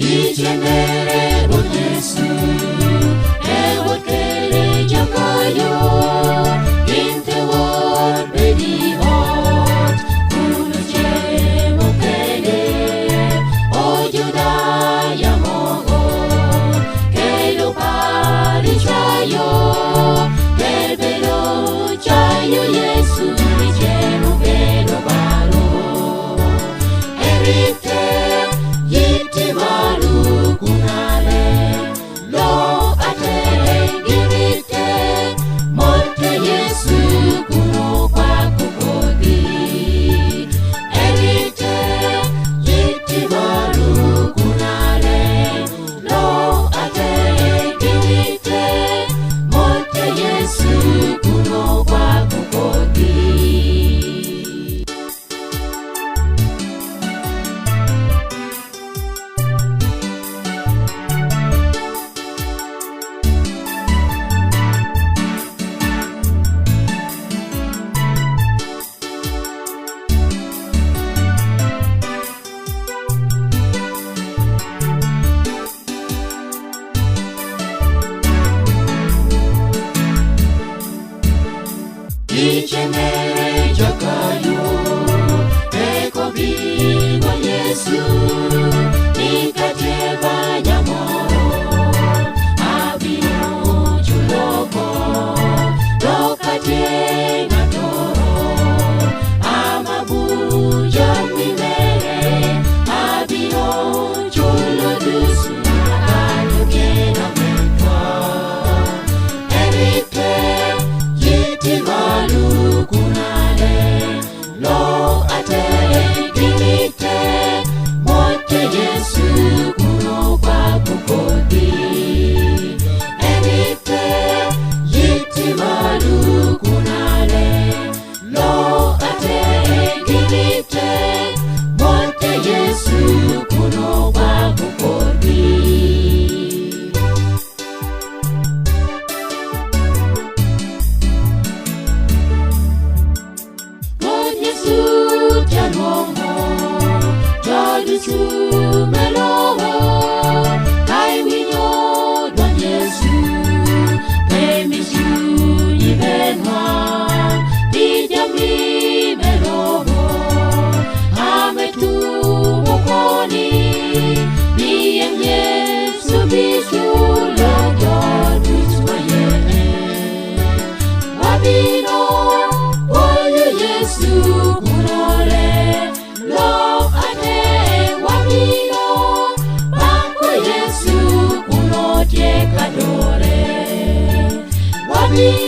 Ichenere o Yesu, ewot kere jakayo, inte wot bedi ot, kuno chemo kere, o Juda yamogo, kelo pari chayo, kerbelo chayo Yesu, chemo kelo baro, erite yiti malu kunale, lo ate girite, molte Yesu kuno kwa kukodi. Erite yiti malu kunale, lo ate girite, molte Yesu kuno kwa kukodi. Ichenere jakayo, eko bingwa Yesu, nikateba nyamoro, abino chuloko, lokate natoro, amabuja mimere, abino chulo dusu, akaluke na mentwa. Erite yiti malu kunale, lo ate girite, molte Yesu kuno kwa kukodi. Erite yiti malu kunale, lo ate girite, molte Yesu kuno kwa kukodi. Lord Yesu jaluongo, jodisu meloho, kai winyo dwan Yesu, pemisu ibenwa, dijami meloho, ametu mokoni, niyem Yesu bisulo jodisu waye. Wabino wayo Yesu kunole, lo ate wabino, bako Yesu kunotie kadore. Wabino